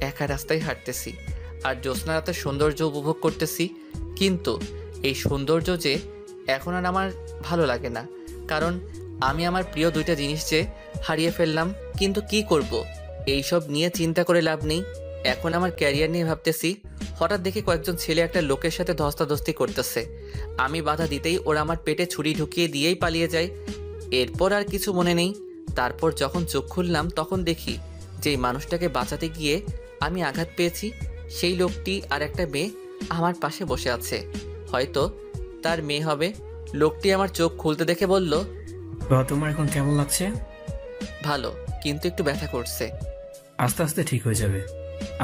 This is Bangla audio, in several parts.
একা রাস্তায় হাঁটতেছি আর জ্যোৎস্না রাতের সৌন্দর্য উপভোগ করতেছি। কিন্তু এই সৌন্দর্য যে এখন আর আমার ভালো লাগে না, কারণ আমি আমার প্রিয় দুইটা জিনিস যে হারিয়ে ফেললাম। কিন্তু কি করব, এইসব নিয়ে চিন্তা করে লাভ নেই। এখন আমার ক্যারিয়ার নিয়ে ভাবতেছি। হঠাৎ দেখি কয়েকজন ছেলে একটা লোকের সাথে ধস্তাধস্তি করতেছে। আমি বাধা দিতেই ওরা আমার পেটে ছুরি ঢুকিয়ে দিয়েই পালিয়ে যায়। এরপর আর কিছু মনে নেই। তারপর যখন চোখ খুললাম তখন দেখি যেই মানুষটাকে বাঁচাতে গিয়ে আমি আঘাত পেয়েছি, সেই লোকটি আর একটা মেয়ে আমার পাশে বসে আছে। হয়তো তার মেয়ে হবে। লোকটি আমার চোখ খুলতে দেখে বলল, তোমার এখন কেমন লাগছে? ভালো, কিন্তু একটু ব্যথা করছে। আস্তে আস্তে ঠিক হয়ে যাবে।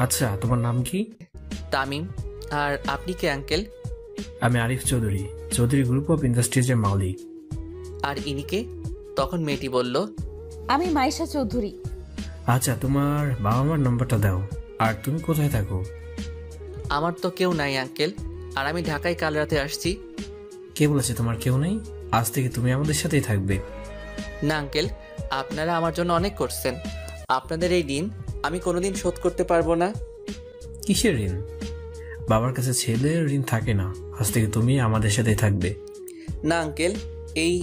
আচ্ছা, তোমার নাম কি? তামিম। আর আপনি কে আঙ্কেল? আমি আরিফ চৌধুরী, চৌধুরী গ্রুপ অফ ইন্ডাস্ট্রিজের মালিক। আর ইনিকে? তখন মেয়েটি বলল, আমি মাইশা চৌধুরী। আচ্ছা, তোমার বাবা মার নম্বরটা দাও। আর তুমি কোথায় থাকো? আমার তো কেউ নাই আঙ্কেল, আর আমি ঢাকায় কাল রাতে আসছি। কে বলেছে তোমার কেউ নেই? আজ থেকে তুমি আমাদের সাথেই থাকবে। না আঙ্কেল, আপনারা আমার জন্য অনেক করছেন। আপনাদের এই ঋণ আমি কোনোদিন শোধ করতে পারবো না। কিসের ঋণ? বাবার কাছে ছেলের ঋণ থাকে না। আজ থেকে তুমি আমাদের সাথেই থাকবে। না আঙ্কেল, এই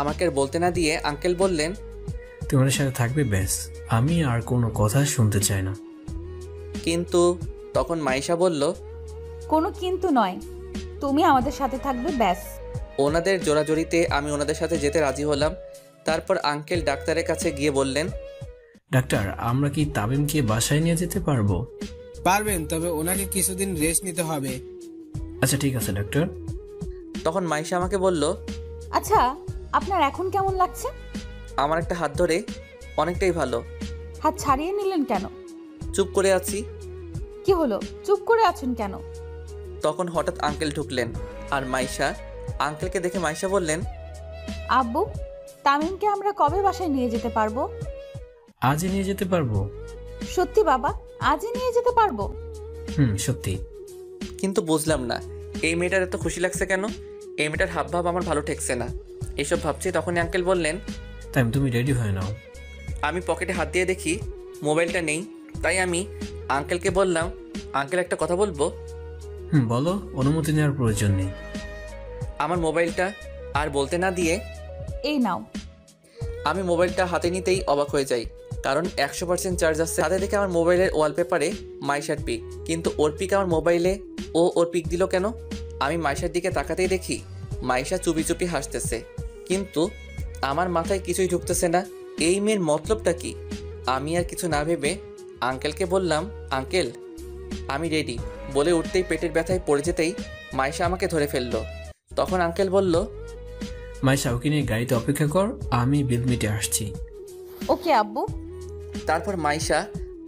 আমাকে আর বলতে না দিয়ে আঙ্কেল বললেন, তোমাদের সাথে থাকবে ব্যাস, আমি আর কোনো কথা শুনতে চাই না। কিন্তু তখন মাইশা বলল, কোনো কিন্তু নয়, তুমি আমাদের সাথে থাকবে ব্যাস। ওনাদের জোরাজোরিতে আমি ওনাদের সাথে যেতে রাজি হলাম। তারপর আঙ্কেল ডাক্তারের কাছে গিয়ে বললেন, ডাক্তার, আমরা কি তামিমকে বাসায় নিয়ে যেতে পারবো? পারবেন, তবে ওনাকে কিছুদিন রেস্ট নিতে হবে। আচ্ছা ঠিক আছে ডাক্তার। তখন মাইশা আমাকে বলল, আচ্ছা, আপনার এখন কেমন লাগছে? আমার একটা হাত ধরে, অনেকটাই ভালো। হাত ছাড়িয়ে নিলেন কেন? চুপ করে আছি। কি হলো, চুপ করে আছেন কেন? তখন হঠাৎ আঙ্কেল ঢুকলেন, আর মাইশা আঙ্কেলকে দেখে মাইশা বললেন, আব্বু, তামিমকে আমরা কবে বাসায় নিয়ে যেতে পারবো? আজই নিয়ে যেতে পারবো। সত্যি বাবা, আজই নিয়ে যেতে পারবো? সত্যি। কিন্তু বুঝলাম না এই মেয়েটার এত খুশি লাগছে কেন। এই মেয়েটার হাবভাব আমার ভালো ঠেকছে না। এসব ভাবছি তখনই আঙ্কেল বললেন, তাই তুমি রেডি হয়ে নাও। আমি পকেটে হাত দিয়ে দেখি মোবাইলটা নেই। তাই আমি আঙ্কেলকে বললাম, আঙ্কেল একটা কথা বলবো? বলো, অনুমতি নেওয়ার প্রয়োজন নেই। আমার মোবাইলটা। আর বলতে না দিয়ে, এই নাও। আমি মোবাইলটা হাতে নিতেই অবাক হয়ে যাই, কারণ 100% চার্জ আছে। সাথে দেখে আমার মোবাইলের ওয়ালপেপারে মাইশার পিক, কিন্তু ওর পিক আমার মোবাইলে। ওর পিক দিল কেন? আমি মাইশার দিকে তাকাতেই দেখি মাইশা চুপি চুপি হাসতেছে, কিন্তু আমার মাথায় কিছুই ঢুকতেছে না। এই মেয়ের মতলবটা কি? আমি আর কিছু না ভেবে আঙ্কেলকে বললাম, আঙ্কেল আমি রেডি। বলে উঠতেই পেটের ব্যথায় পড়ে যেতেই মাইশা আমাকে ধরে ফেললো। তখন আঙ্কেল বলল, মাইশা, ওকে নিয়ে গাড়িতে অপেক্ষা কর, আমি বিল মিটে আসছি। ওকে আব্বু। তারপর মাইশা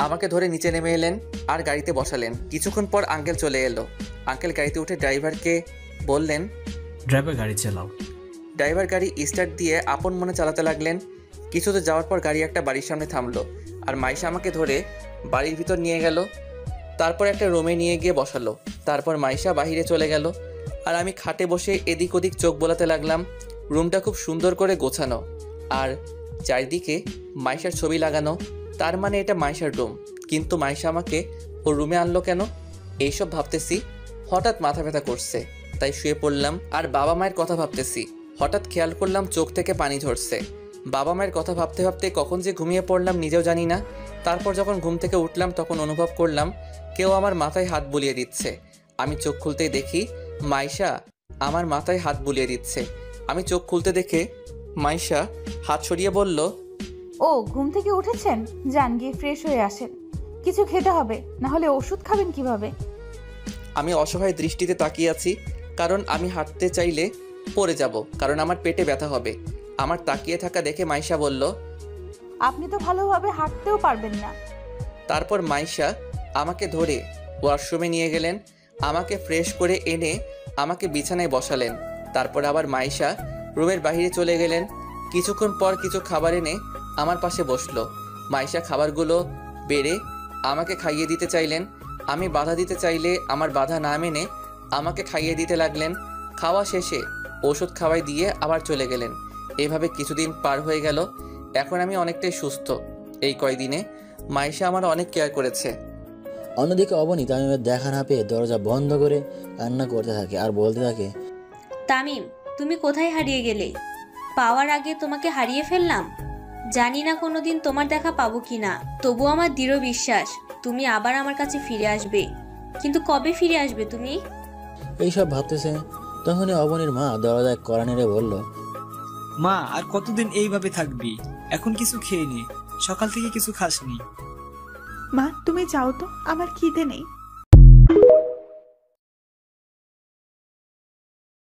আমাকে ধরে নিচে নেমে এলেন আর গাড়িতে বসালেন। কিছুক্ষণ পর আঙ্কেল চলে এলো। আঙ্কেল গাড়িতে উঠে ড্রাইভারকে বললেন, ড্রাইভার গাড়ি চালাও। ড্রাইভার গাড়ি স্টার্ট দিয়ে আপন মনে চালাতে লাগলেন। কিছু তো যাওয়ার পর গাড়ি একটা বাড়ির সামনে থামলো, আর মাইশা আমাকে ধরে বাড়ির ভিতর নিয়ে গেল। তারপর একটা রুমে নিয়ে গিয়ে বসালো। তারপর মাইশা বাহিরে চলে গেল, আর আমি খাটে বসে এদিক ওদিক চোখ বোলাতে লাগলাম। রুমটা খুব সুন্দর করে গোছানো, আর চারিদিকে মাইশার ছবি লাগানো। তার মানে এটা মাইশার রুম। কিন্তু মাইশা আমাকে ওর রুমে আনলো কেন? এইসব ভাবতেছি, হঠাৎ মাথা ব্যথা করছে, তাই শুয়ে পড়লাম। আর বাবা মায়ের কথা ভাবতেছি। হঠাৎ খেয়াল করলাম চোখ থেকে পানি ঝরছে। বাবা মায়ের কথা ভাবতে ভাবতে কখন যে ঘুমিয়ে পড়লাম নিজেও জানি না। তারপর যখন ঘুম থেকে উঠলাম তখন অনুভব করলাম কেউ আমার মাথায় হাত বুলিয়ে দিচ্ছে। আমি চোখ খুলতেই দেখি মাইশা আমার মাথায় হাত বুলিয়ে দিচ্ছে। আমি চোখ খুলতে দেখে মাইশা হাত সরিয়ে বলল, ও ঘুম থেকে উঠেছেন? যান গিয়ে ফ্রেশ হয়ে আসেন, কিছু খেতে হবে, না হলে ওষুধ খাবেন কিভাবে? আমি অসহায় দৃষ্টিতে তাকিয়ে আছি, কারণ আমি হাঁটতে চাইলে পড়ে যাব, কারণ আমার পেটে ব্যথা হবে। আমার তাকিয়ে থাকা দেখে মাইশা বলল, আপনি তো ভালোভাবে হাঁটতেও পারবেন না। তারপর মাইশা আমাকে ধরে ওয়াশরুমে নিয়ে গেলেন। আমাকে ফ্রেশ করে এনে আমাকে বিছানায় বসালেন। তারপর আবার মাইশা রুমের বাইরে চলে গেলেন। কিছুক্ষণ পর কিছু খাবার এনে আমার পাশে বসলো। মাইশা খাবারগুলো বেড়ে আমাকে খাইয়ে দিতে চাইলেন। আমি বাধা দিতে চাইলে আমার বাধা না মেনে আমাকে খাইয়ে দিতে লাগলেন। খাওয়া শেষে ওষুধ খাওয়াই দিয়ে আবার চলে গেলেন। এভাবে কিছুদিন পার হয়ে গেল। এখন আমি অনেকটাই সুস্থ। এই কয়দিনে মাইশা আমার অনেক কেয়ার করেছে। অন্যদিকে অবনী তামিমের দেখা না পেয়ে দরজা বন্ধ করে কান্না করতে থাকে আর বলতে থাকে, তামিম, তুমি কোথায় হারিয়ে গেলে? পাওয়ার আগে তোমাকে হারিয়ে ফেললাম। জানি না কোনোদিন তোমার দেখা পাবো কিনা, তবু আমার দৃঢ় বিশ্বাস তুমি আবার আমার কাছে ফিরে আসবে। কিন্তু কবে ফিরে আসবে তুমি? এইসব ভাবতেছে তখনই অবনীর মা দরজায় কড়া নেড়ে বলল, মা, আর কতদিন এইভাবে থাকবি? এখন কিছু খেয়ে নে, সকাল থেকে কিছু খাসনি। মা তুমি যাও তো, আমার খিদে নেই।